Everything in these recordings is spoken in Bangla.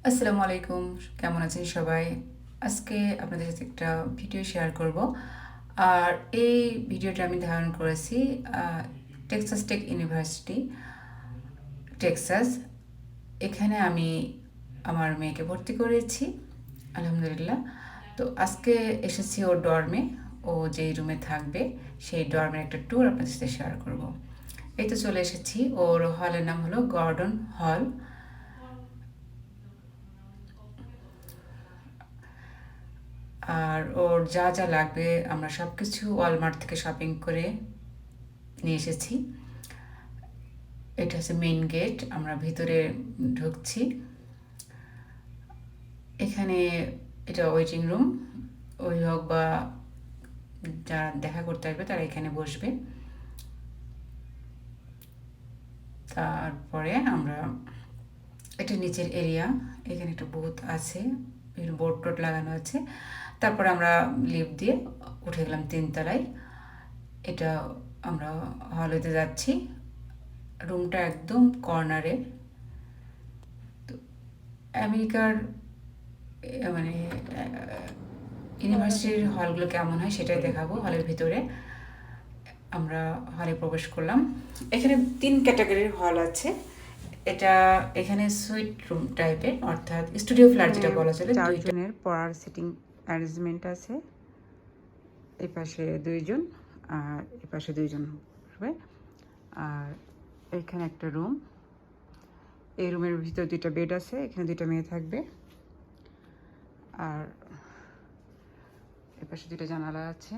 আসসালামু আলাইকুম। কেমন আছেন সবাই? আজকে আপনাদের সাথে একটা ভিডিও শেয়ার করব। আর এই ভিডিওটা আমি ধারণ করেছি আ টেক্সাস টেক ইউনিভার্সিটি, টেক্সাস। এখানে আমি আমার মেয়েকে ভর্তি করেছি। আলহামদুলিল্লাহ। তো আজকে এসেছি ওর ডর্মে। ও যেই রুমে থাকবে সেই ডর্মের একটা ট্যুর আপনাদের সাথে শেয়ার করব। এই তো চলে এসেছি। ওর হলের নাম হলো গর্ডন হল। আর ওর যা যা লাগবে আমরা সব কিছু ওয়ালমার্ট থেকে শপিং করে নিয়ে এসেছি। এটা হচ্ছে মেইন গেট, আমরা ভিতরে ঢুকছি। এখানে এটা ওয়েটিং রুম, অভিভাবক বা যারা দেখা করতে আসবে তারা এখানে বসবে। তারপরে আমরা এটা নিচের এরিয়া, এখানে একটা বুথ আছে, বিভিন্ন বোর্ড টোড লাগানো আছে। তারপরে আমরা লিফট দিয়ে উঠে গেলাম 3 তলায়। এটা আমরা হলেতে যাচ্ছি। রুমটা একদম কর্নারে। তো আমেরিকার মানে ইউনিভার্সিটির হলগুলো কেমন হয় সেটাই দেখাবো। হলের ভিতরে আমরা হলে প্রবেশ করলাম। এখানে 3 ক্যাটাগরির হল আছে। এটা এখানে সুইট রুম টাইপের, অর্থাৎ স্টুডিও ফ্ল্যাট যেটা বলা চলে। 4 জনের পড়ার সিটিং অ্যারেঞ্জমেন্ট আছে। এই পাশে 2 জন আর এই পাশে 2 জন হবে। আর এখানে একটা রুম, এই রুমের ভিতর 2টা বেড আছে, এখানে 2টা মেয়ে থাকবে। আর এপাশে 2টা জানালা আছে।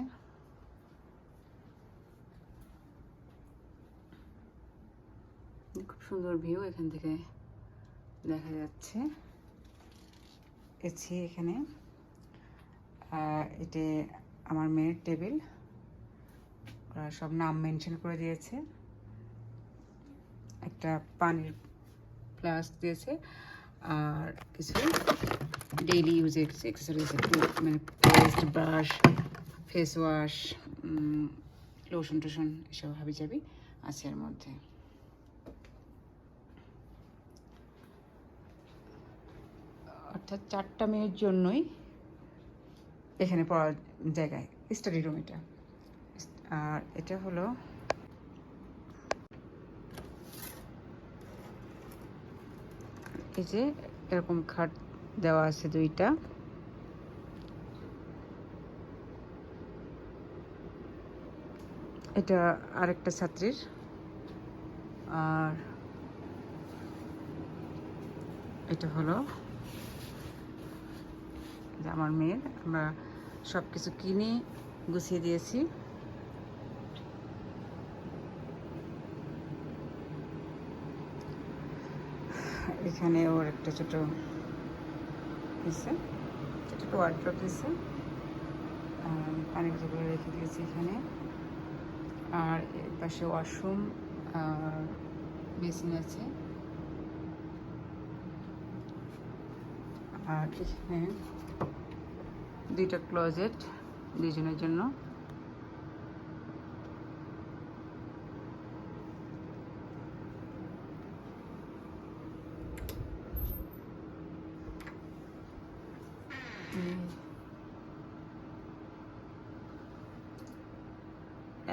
খুব সুন্দর ভিউ এখান থেকে দেখা যাচ্ছে। এসি এখানে। এটা আমার মেয়ের টেবিল, ওরা সব নাম মেনশন করে দিয়েছে। একটা পানির ফ্লাস্ক দিয়েছে আর কিছু ডেইলি ইউজের অ্যাক্সেসরিজ, মানে paste, brush, face wash, lotion টোশন, এসব হাবিজাবি আছে এর মধ্যে। অর্থাৎ 4টা মেয়ের জন্যই এখানে পড়ার জায়গায়, স্টাডি রুম এটা। আর এটা হলো এই যে এরকম খাট দেওয়া আছে 2টা। এটা আরেকটা ছাত্রীর। আর এটা হলো আমার মেয়ের। আমরা সব কিছু কিনে গুছিয়ে দিয়েছি। এখানে ওর একটা ছোট দিচ্ছে, ছোট ওয়ার্ড্রপ দিচ্ছে। পানির বোতল রেখে দিয়েছি এখানে। আর এর পাশে ওয়াশরুম আর বেসিন আছে। আর এখানে 2টা ক্লোজেট 2জনের জন্য।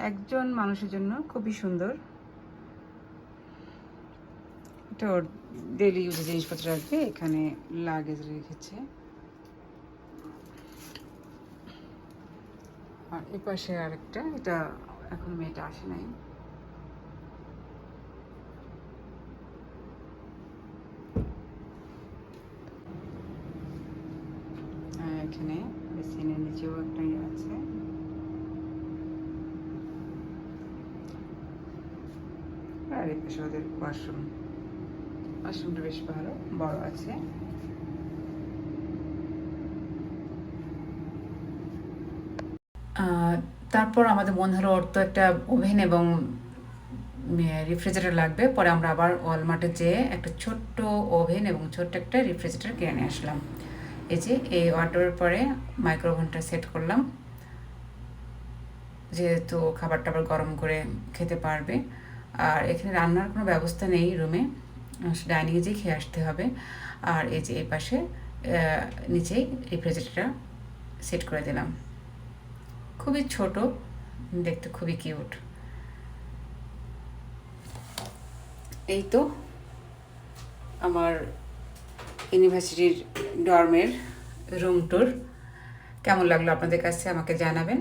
একজন মানুষের জন্য খুবই সুন্দর। এটা ওর ডেইলি ইউজে জিনিসপত্র রাখবে। এখানে লাগেজ রেখেছে। আর এ পাশে আরেকটা, এটা এখন মেয়েটা আসে নাই। এখানে বেসিনের নিচেও একটা ইয়ে আছে। আর এই পাশে ওদের ওয়াশরুম। ওয়াশরুমটা বেশ ভালো, বড় আছে। তারপর আমাদের মনে হলো ওর তো একটা ওভেন এবং রেফ্রিজারেটর লাগবে। পরে আমরা আবার ওয়ালমার্টে যেয়ে একটা ছোট্ট ওভেন এবং ছোট্ট একটা রেফ্রিজারেটর কিনে নিয়ে আসলাম। এই যে এই অর্ডারের পরে মাইক্রোওভেনটা সেট করলাম, যেহেতু খাবার টাবার গরম করে খেতে পারবে। আর এখানে রান্নার কোনো ব্যবস্থা নেই রুমে, ডাইনিংয়ে যেয়ে খেয়ে আসতে হবে। আর এই যে এই পাশে নিচেই রেফ্রিজারেটরটা সেট করে দিলাম। খুবই ছোট, দেখতে খুবই কিউট। এই তো আমার ইউনিভার্সিটির ডর্মের রুম ট্যুর। কেমন লাগলো আপনাদের কাছে আমাকে জানাবেন।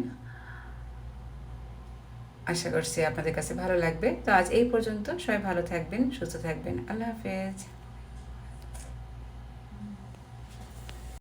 আশা করছি আপনাদের কাছে ভালো লাগবে। তো আজ এই পর্যন্ত। সবাই ভালো থাকবেন, সুস্থ থাকবেন। আল্লাহ হাফেজ।